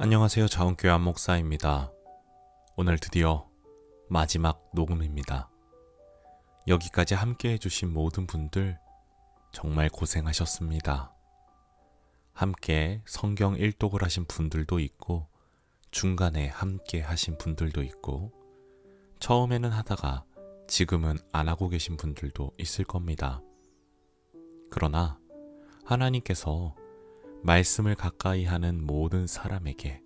안녕하세요. 자원교회 안목사입니다. 오늘 드디어 마지막 녹음입니다. 여기까지 함께 해주신 모든 분들 정말 고생하셨습니다. 함께 성경 일독을 하신 분들도 있고 중간에 함께 하신 분들도 있고 처음에는 하다가 지금은 안 하고 계신 분들도 있을 겁니다. 그러나 하나님께서 말씀을 가까이 하는 모든 사람에게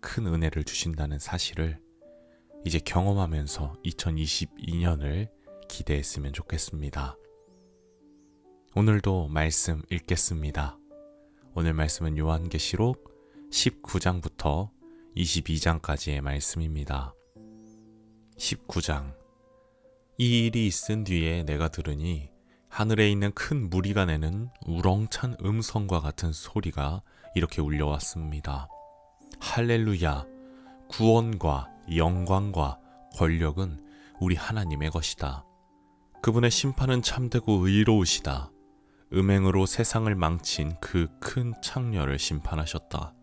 큰 은혜를 주신다는 사실을 이제 경험하면서 2022년을 기대했으면 좋겠습니다. 오늘도 말씀 읽겠습니다. 오늘 말씀은 요한계시록 19장부터 22장까지의 말씀입니다. 19장. 이 일이 있은 뒤에 내가 들으니 하늘에 있는 큰 무리가 내는 우렁찬 음성과 같은 소리가 이렇게 울려왔습니다. 할렐루야! 구원과 영광과 권력은 우리 하나님의 것이다. 그분의 심판은 참되고 의로우시다. 음행으로 세상을 망친 그 큰 창녀를 심판하셨다.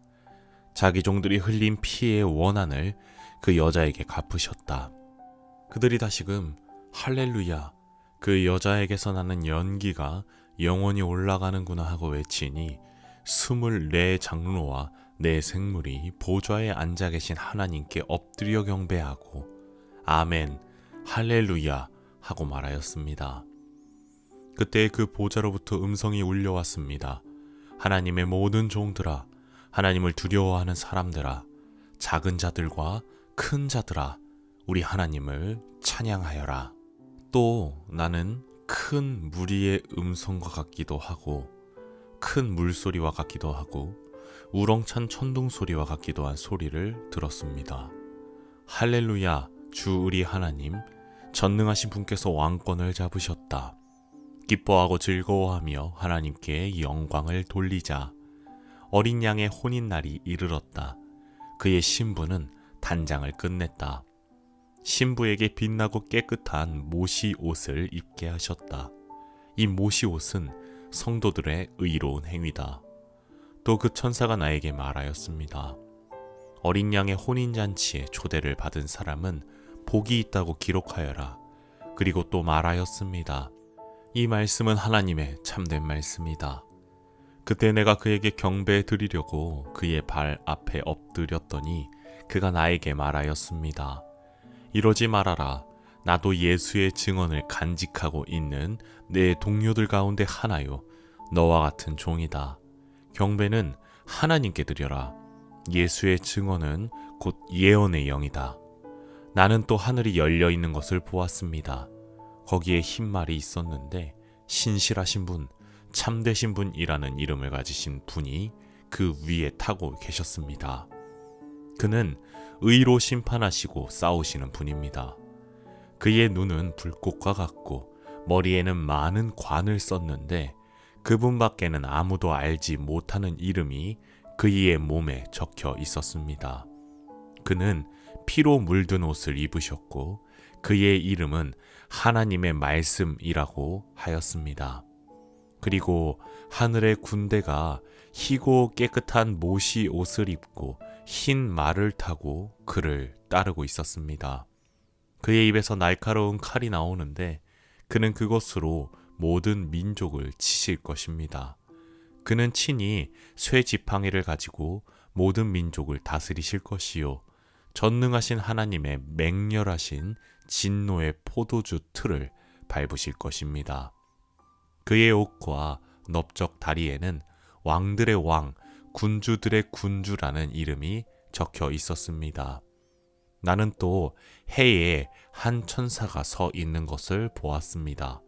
자기 종들이 흘린 피의 원한을 그 여자에게 갚으셨다. 그들이 다시금 할렐루야! 그 여자에게서 나는 연기가 영원히 올라가는구나 하고 외치니 24 장로와 4 생물이 보좌에 앉아 계신 하나님께 엎드려 경배하고 아멘, 할렐루야 하고 말하였습니다. 그때 그 보좌로부터 음성이 울려왔습니다. 하나님의 모든 종들아, 하나님을 두려워하는 사람들아, 작은 자들과 큰 자들아, 우리 하나님을 찬양하여라. 또 나는 큰 무리의 음성과 같기도 하고 큰 물소리와 같기도 하고 우렁찬 천둥 소리와 같기도 한 소리를 들었습니다. 할렐루야! 주 우리 하나님, 전능하신 분께서 왕권을 잡으셨다. 기뻐하고 즐거워하며 하나님께 영광을 돌리자. 어린 양의 혼인날이 이르렀다. 그의 신부는 단장을 끝냈다. 신부에게 빛나고 깨끗한 모시 옷을 입게 하셨다. 이 모시 옷은 성도들의 의로운 행위다. 또 그 천사가 나에게 말하였습니다. 어린 양의 혼인잔치에 초대를 받은 사람은 복이 있다고 기록하여라. 그리고 또 말하였습니다. 이 말씀은 하나님의 참된 말씀이다. 그때 내가 그에게 경배 드리려고 그의 발 앞에 엎드렸더니 그가 나에게 말하였습니다. 이러지 말아라. 나도 예수의 증언을 간직하고 있는 내 동료들 가운데 하나요. 너와 같은 종이다. 경배는 하나님께 드려라. 예수의 증언은 곧 예언의 영이다. 나는 또 하늘이 열려 있는 것을 보았습니다. 거기에 흰 말이 있었는데 신실하신 분, 참되신 분이라는 이름을 가지신 분이 그 위에 타고 계셨습니다. 그는 의로 심판하시고 싸우시는 분입니다. 그의 눈은 불꽃과 같고 머리에는 많은 관을 썼는데 그분밖에는 아무도 알지 못하는 이름이 그의 몸에 적혀 있었습니다. 그는 피로 물든 옷을 입으셨고 그의 이름은 하나님의 말씀이라고 하였습니다. 그리고 하늘의 군대가 희고 깨끗한 모시 옷을 입고 흰 말을 타고 그를 따르고 있었습니다. 그의 입에서 날카로운 칼이 나오는데 그는 그것으로 모든 민족을 치실 것입니다. 그는 친히 쇠 지팡이를 가지고 모든 민족을 다스리실 것이요 전능하신 하나님의 맹렬하신 진노의 포도주 틀을 밟으실 것입니다. 그의 옷과 넓적 다리에는 왕들의 왕, 군주들의 군주라는 이름이 적혀 있었습니다. 나는 또 해에 한 천사가 서 있는 것을 보았습니다.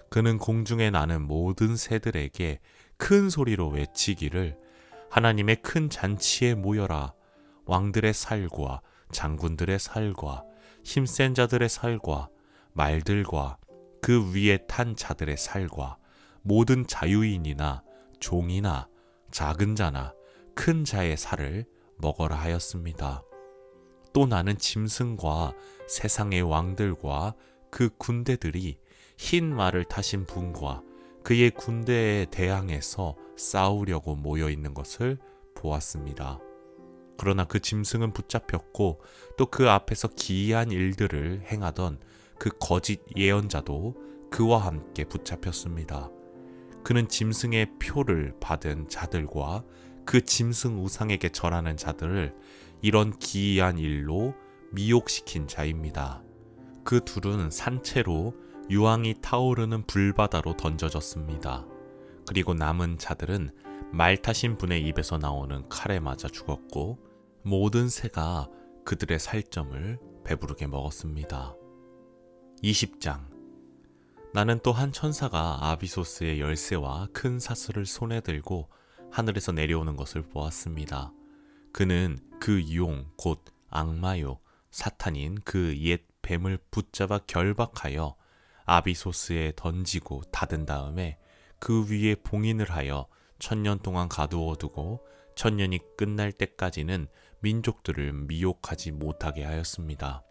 그는 공중에 나는 모든 새들에게 큰 소리로 외치기를 하나님의 큰 잔치에 모여라. 왕들의 살과 장군들의 살과 힘센 자들의 살과 말들과 그 위에 탄 자들의 살과 모든 자유인이나 종이나 작은 자나 큰 자의 살을 먹어라 하였습니다. 또 나는 짐승과 세상의 왕들과 그 군대들이 흰 말을 타신 분과 그의 군대에 대항해서 싸우려고 모여 있는 것을 보았습니다. 그러나 그 짐승은 붙잡혔고 또 그 앞에서 기이한 일들을 행하던 그 거짓 예언자도 그와 함께 붙잡혔습니다. 그는 짐승의 표를 받은 자들과 그 짐승 우상에게 절하는 자들을 이런 기이한 일로 미혹시킨 자입니다. 그 둘은 산채로 유황이 타오르는 불바다로 던져졌습니다. 그리고 남은 자들은 말 타신 분의 입에서 나오는 칼에 맞아 죽었고 모든 새가 그들의 살점을 배부르게 먹었습니다. 20장. 나는 또 한 천사가 아비소스의 열쇠와 큰 사슬을 손에 들고 하늘에서 내려오는 것을 보았습니다. 그는 그 용 곧 악마요 사탄인 그 옛 뱀을 붙잡아 결박하여 아비소스에 던지고 닫은 다음에 그 위에 봉인을 하여 1000년 동안 가두어 두고 1000년이 끝날 때까지는 민족들을 미혹하지 못하게 하였습니다.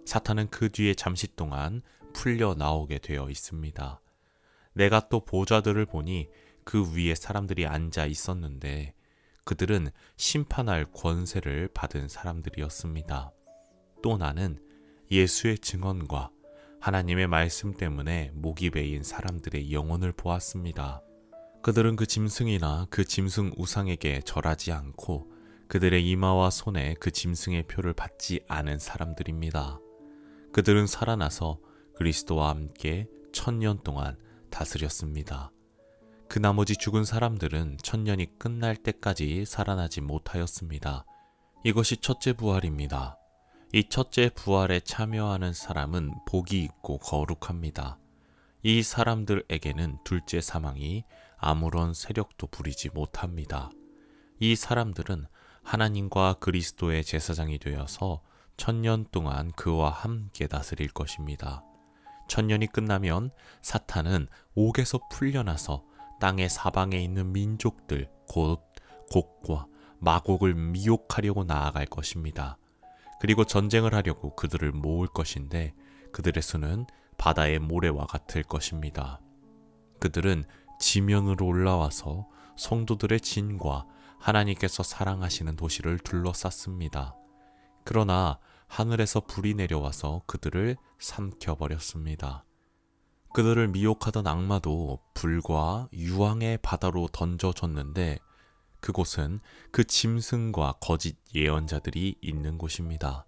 사탄은 그 뒤에 잠시 동안 풀려 나오게 되어 있습니다. 내가 또 보좌들을 보니 그 위에 사람들이 앉아 있었는데 그들은 심판할 권세를 받은 사람들이었습니다. 또 나는 예수의 증언과 하나님의 말씀 때문에 목이 베인 사람들의 영혼을 보았습니다. 그들은 그 짐승이나 그 짐승 우상에게 절하지 않고 그들의 이마와 손에 그 짐승의 표를 받지 않은 사람들입니다. 그들은 살아나서 그리스도와 함께 1000년 동안 다스렸습니다. 그 나머지 죽은 사람들은 1000년이 끝날 때까지 살아나지 못하였습니다. 이것이 첫째 부활입니다. 이 첫째 부활에 참여하는 사람은 복이 있고 거룩합니다. 이 사람들에게는 둘째 사망이 아무런 세력도 부리지 못합니다. 이 사람들은 하나님과 그리스도의 제사장이 되어서 1000년 동안 그와 함께 다스릴 것입니다. 1000년이 끝나면 사탄은 옥에서 풀려나서 땅의 사방에 있는 민족들 곧 곡과 마곡을 미혹하려고 나아갈 것입니다. 그리고 전쟁을 하려고 그들을 모을 것인데 그들의 수는 바다의 모래와 같을 것입니다. 그들은 지면으로 올라와서 성도들의 진과 하나님께서 사랑하시는 도시를 둘러쌌습니다. 그러나 하늘에서 불이 내려와서 그들을 삼켜버렸습니다. 그들을 미혹하던 악마도 불과 유황의 바다로 던져졌는데 그곳은 그 짐승과 거짓 예언자들이 있는 곳입니다.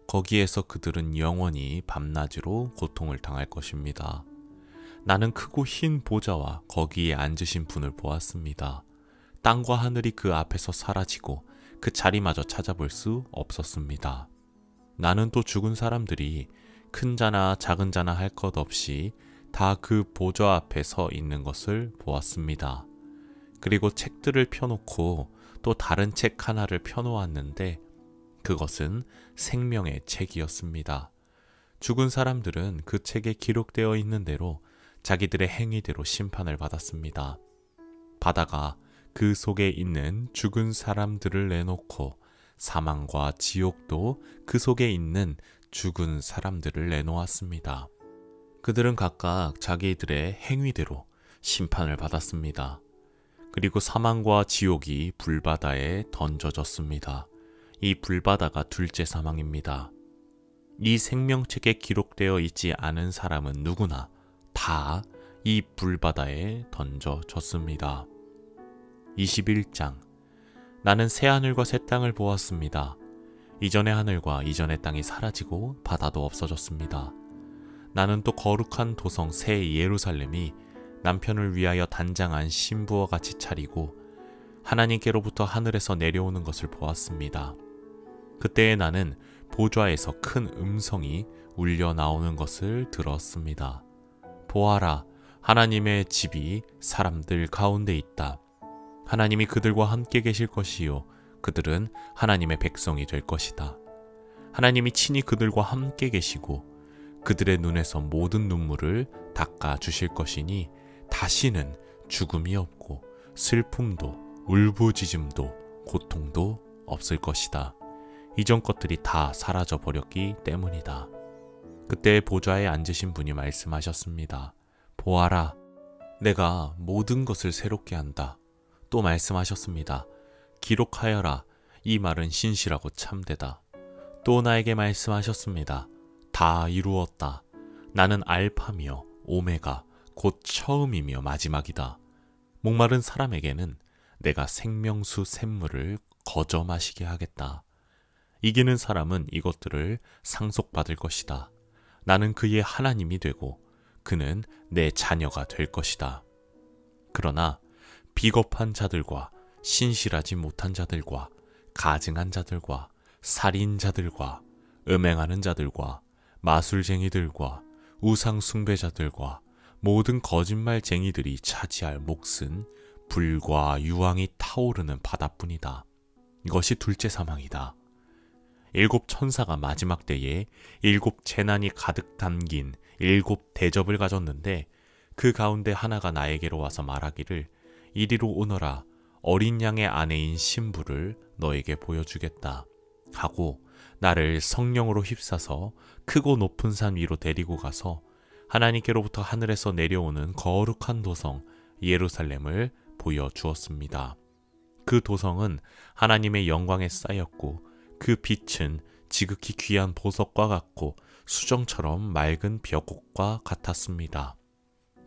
거기에서 그들은 영원히 밤낮으로 고통을 당할 것입니다. 나는 크고 흰 보좌와 거기에 앉으신 분을 보았습니다. 땅과 하늘이 그 앞에서 사라지고 그 자리마저 찾아볼 수 없었습니다. 나는 또 죽은 사람들이 큰 자나 작은 자나 할 것 없이 다 그 보좌 앞에 서 있는 것을 보았습니다. 그리고 책들을 펴놓고 또 다른 책 하나를 펴놓았는데 그것은 생명의 책이었습니다. 죽은 사람들은 그 책에 기록되어 있는 대로 자기들의 행위대로 심판을 받았습니다. 바다가 그 속에 있는 죽은 사람들을 내놓고 사망과 지옥도 그 속에 있는 죽은 사람들을 내놓았습니다. 그들은 각각 자기들의 행위대로 심판을 받았습니다. 그리고 사망과 지옥이 불바다에 던져졌습니다. 이 불바다가 둘째 사망입니다. 이 생명책에 기록되어 있지 않은 사람은 누구나 다 이 불바다에 던져졌습니다. 21장. 나는 새 하늘과 새 땅을 보았습니다. 이전의 하늘과 이전의 땅이 사라지고 바다도 없어졌습니다. 나는 또 거룩한 도성 새 예루살렘이 남편을 위하여 단장한 신부와 같이 차리고 하나님께로부터 하늘에서 내려오는 것을 보았습니다. 그때에 나는 보좌에서 큰 음성이 울려 나오는 것을 들었습니다. 보아라, 하나님의 집이 사람들 가운데 있다. 하나님이 그들과 함께 계실 것이요 그들은 하나님의 백성이 될 것이다. 하나님이 친히 그들과 함께 계시고 그들의 눈에서 모든 눈물을 닦아 주실 것이니 다시는 죽음이 없고 슬픔도 울부짖음도 고통도 없을 것이다. 이전 것들이 다 사라져 버렸기 때문이다. 그때 보좌에 앉으신 분이 말씀하셨습니다. 보아라, 내가 모든 것을 새롭게 한다. 또 말씀하셨습니다. 기록하여라. 이 말은 신실하고 참되다. 또 나에게 말씀하셨습니다. 다 이루었다. 나는 알파며 오메가 곧 처음이며 마지막이다. 목마른 사람에게는 내가 생명수 샘물을 거저 마시게 하겠다. 이기는 사람은 이것들을 상속받을 것이다. 나는 그의 하나님이 되고 그는 내 자녀가 될 것이다. 그러나 비겁한 자들과 신실하지 못한 자들과 가증한 자들과 살인자들과 음행하는 자들과 마술쟁이들과 우상숭배자들과 모든 거짓말쟁이들이 차지할 몫은 불과 유황이 타오르는 바다뿐이다. 이것이 둘째 사망이다. 7 천사가 마지막 때에 7 재난이 가득 담긴 7 대접을 가졌는데 그 가운데 하나가 나에게로 와서 말하기를 이리로 오너라. 어린 양의 아내인 신부를 너에게 보여주겠다 하고 나를 성령으로 휩싸서 크고 높은 산 위로 데리고 가서 하나님께로부터 하늘에서 내려오는 거룩한 도성 예루살렘을 보여주었습니다. 그 도성은 하나님의 영광에 쌓였고 그 빛은 지극히 귀한 보석과 같고 수정처럼 맑은 벽옥과 같았습니다.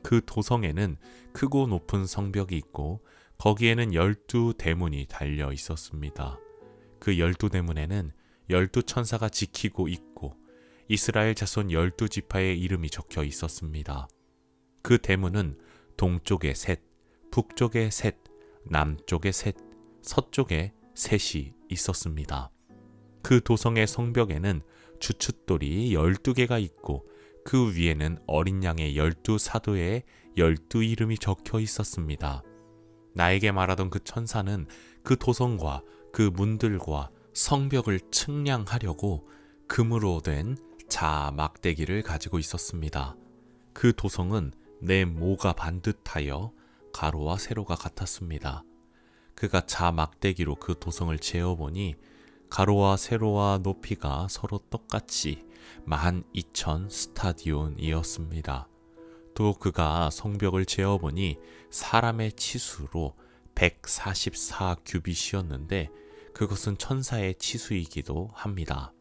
그 도성에는 크고 높은 성벽이 있고 거기에는 12 대문이 달려 있었습니다. 그 12 대문에는 12 천사가 지키고 있고 이스라엘 자손 12지파의 이름이 적혀 있었습니다. 그 대문은 동쪽에 셋, 북쪽에 셋, 남쪽에 셋, 서쪽에 셋이 있었습니다. 그 도성의 성벽에는 주춧돌이 12개가 있고 그 위에는 어린 양의 12 사도의 12 이름이 적혀 있었습니다. 나에게 말하던 그 천사는 그 도성과 그 문들과 성벽을 측량하려고 금으로 된 자 막대기를 가지고 있었습니다. 그 도성은 내 모가 반듯하여 가로와 세로가 같았습니다. 그가 자 막대기로 그 도성을 재어보니 가로와 세로와 높이가 서로 똑같이 12,000 스타디온이었습니다. 또 그가 성벽을 재어보니 사람의 치수로 144 규빗이었는데 그것은 천사의 치수이기도 합니다.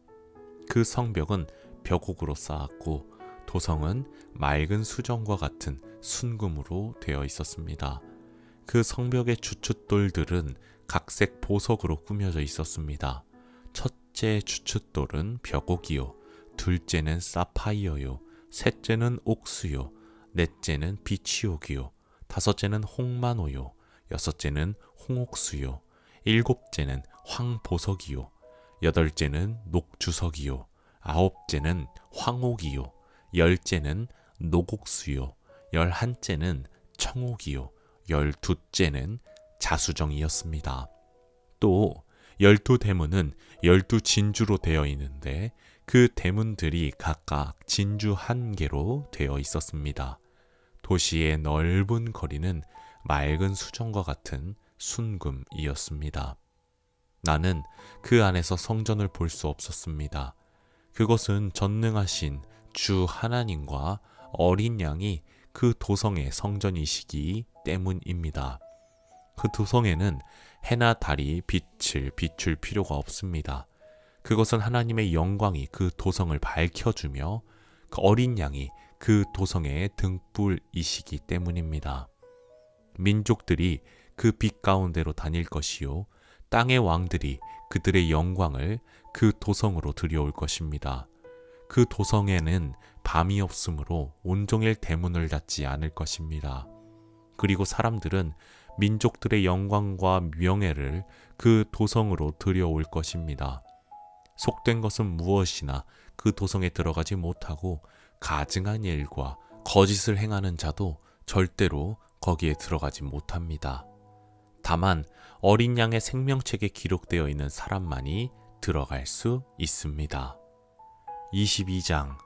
그 성벽은 벽옥으로 쌓았고 도성은 맑은 수정과 같은 순금으로 되어 있었습니다. 그 성벽의 주춧돌들은 각색 보석으로 꾸며져 있었습니다. 첫째 주춧돌은 벽옥이요, 둘째는 사파이어요, 셋째는 옥수요, 넷째는 비치옥이요, 다섯째는 홍마노요, 여섯째는 홍옥수요, 일곱째는 황보석이요, 여덟째는 녹주석이요, 아홉째는 황옥이요, 열째는 녹옥수요, 11째는 청옥이요, 12째는 자수정이었습니다. 또 12 대문은 12 진주로 되어 있는데 그 대문들이 각각 진주 1개로 되어 있었습니다. 도시의 넓은 거리는 맑은 수정과 같은 순금이었습니다. 나는 그 안에서 성전을 볼 수 없었습니다. 그것은 전능하신 주 하나님과 어린 양이 그 도성의 성전이시기 때문입니다. 그 도성에는 해나 달이 빛을 비출 필요가 없습니다. 그것은 하나님의 영광이 그 도성을 밝혀주며 그 어린 양이 그 도성의 등불이시기 때문입니다. 민족들이 그 빛 가운데로 다닐 것이요 땅의 왕들이 그들의 영광을 그 도성으로 들여올 것입니다. 그 도성에는 밤이 없으므로 온종일 대문을 닫지 않을 것입니다. 그리고 사람들은 민족들의 영광과 명예를 그 도성으로 들여올 것입니다. 속된 것은 무엇이나 그 도성에 들어가지 못하고 가증한 일과 거짓을 행하는 자도 절대로 거기에 들어가지 못합니다. 다만 어린 양의 생명책에 기록되어 있는 사람만이 들어갈 수 있습니다. 22장.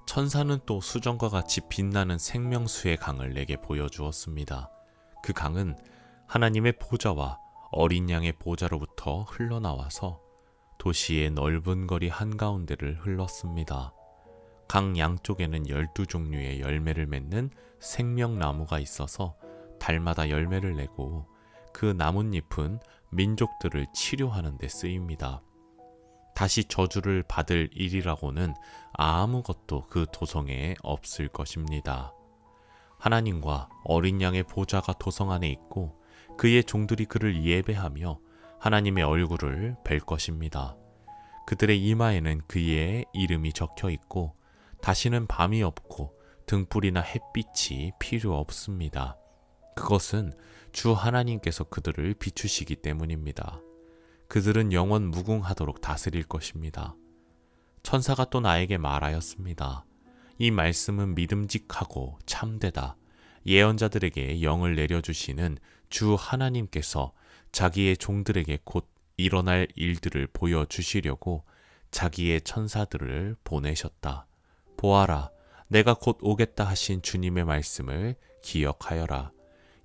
천사는 또 수정과 같이 빛나는 생명수의 강을 내게 보여주었습니다. 그 강은 하나님의 보좌와 어린 양의 보좌로부터 흘러나와서 도시의 넓은 거리 한가운데를 흘렀습니다. 강 양쪽에는 12종류의 열매를 맺는 생명나무가 있어서 달마다 열매를 내고 그 나뭇잎은 민족들을 치료하는 데 쓰입니다. 다시 저주를 받을 일이라고는 아무것도 그 도성에 없을 것입니다. 하나님과 어린 양의 보좌가 도성 안에 있고 그의 종들이 그를 예배하며 하나님의 얼굴을 뵐 것입니다. 그들의 이마에는 그의 이름이 적혀 있고 다시는 밤이 없고 등불이나 햇빛이 필요 없습니다. 그것은 주 하나님께서 그들을 비추시기 때문입니다. 그들은 영원 무궁하도록 다스릴 것입니다. 천사가 또 나에게 말하였습니다. 이 말씀은 믿음직하고 참되다. 예언자들에게 영을 내려주시는 주 하나님께서 자기의 종들에게 곧 일어날 일들을 보여주시려고 자기의 천사들을 보내셨다. 보아라, 내가 곧 오겠다 하신 주님의 말씀을 기억하여라.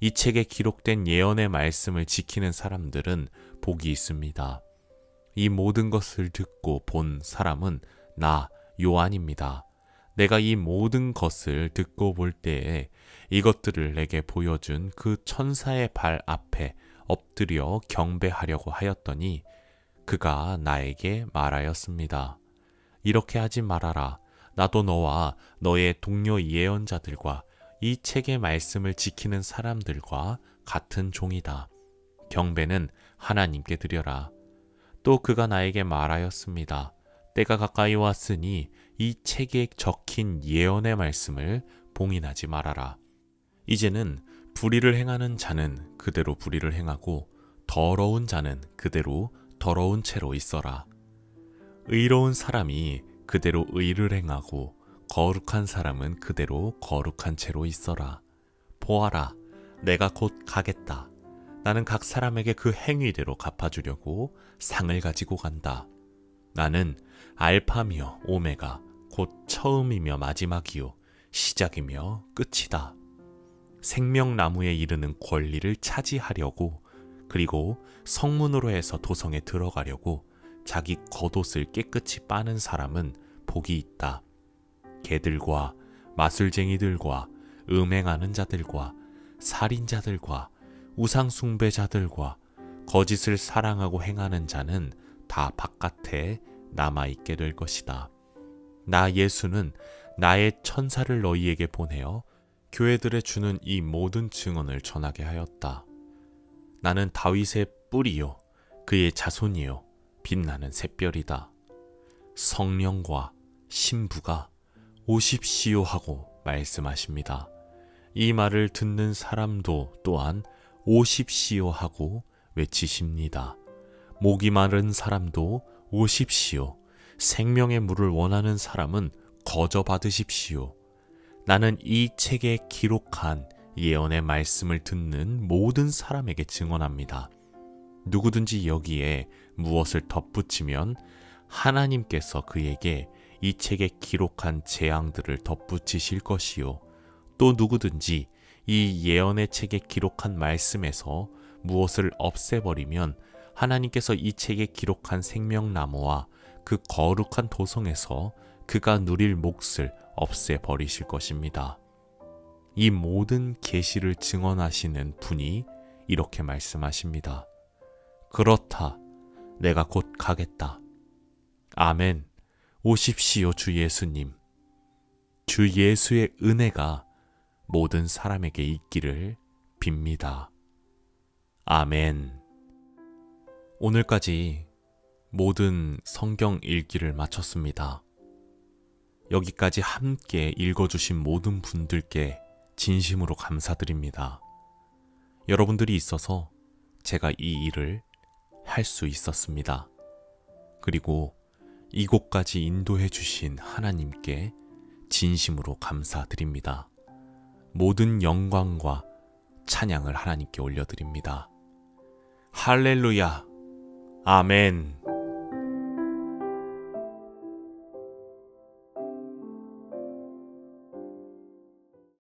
이 책에 기록된 예언의 말씀을 지키는 사람들은 복이 있습니다. 이 모든 것을 듣고 본 사람은 나 요한입니다. 내가 이 모든 것을 듣고 볼 때에 이것들을 내게 보여준 그 천사의 발 앞에 엎드려 경배하려고 하였더니 그가 나에게 말하였습니다. 이렇게 하지 말아라. 나도 너와 너의 동료 예언자들과 이 책의 말씀을 지키는 사람들과 같은 종이다. 경배는 하나님께 드려라. 또 그가 나에게 말하였습니다. 때가 가까이 왔으니 이 책에 적힌 예언의 말씀을 봉인하지 말아라. 이제는 불의를 행하는 자는 그대로 불의를 행하고 더러운 자는 그대로 더러운 채로 있어라. 의로운 사람이 그대로 의를 행하고 거룩한 사람은 그대로 거룩한 채로 있어라. 보아라, 내가 곧 가겠다. 나는 각 사람에게 그 행위대로 갚아주려고 상을 가지고 간다. 나는 알파며 오메가, 곧 처음이며 마지막이요 시작이며 끝이다. 생명나무에 이르는 권리를 차지하려고 그리고 성문으로 해서 도성에 들어가려고 자기 겉옷을 깨끗이 빠는 사람은 복이 있다. 개들과 마술쟁이들과 음행하는 자들과 살인자들과 우상숭배자들과 거짓을 사랑하고 행하는 자는 다 바깥에 남아있게 될 것이다. 나 예수는 나의 천사를 너희에게 보내어 교회들에 주는 이 모든 증언을 전하게 하였다. 나는 다윗의 뿌리요 그의 자손이요 빛나는 샛별이다. 성령과 신부가 오십시오 하고 말씀하십니다. 이 말을 듣는 사람도 또한 오십시오 하고 외치십니다. 목이 마른 사람도 오십시오. 생명의 물을 원하는 사람은 거저 받으십시오. 나는 이 책에 기록한 예언의 말씀을 듣는 모든 사람에게 증언합니다. 누구든지 여기에 무엇을 덧붙이면 하나님께서 그에게 이 책에 기록한 재앙들을 덧붙이실 것이요. 또 누구든지 이 예언의 책에 기록한 말씀에서 무엇을 없애버리면 하나님께서 이 책에 기록한 생명나무와 그 거룩한 도성에서 그가 누릴 몫을 없애버리실 것입니다. 이 모든 계시를 증언하시는 분이 이렇게 말씀하십니다. 그렇다. 내가 곧 가겠다. 아멘. 오십시오, 주 예수님. 주 예수의 은혜가 모든 사람에게 있기를 빕니다. 아멘. 오늘까지 모든 성경 읽기를 마쳤습니다. 여기까지 함께 읽어주신 모든 분들께 진심으로 감사드립니다. 여러분들이 있어서 제가 이 일을 할 수 있었습니다. 그리고 이곳까지 인도해 주신 하나님께 진심으로 감사드립니다. 모든 영광과 찬양을 하나님께 올려드립니다. 할렐루야. 아멘.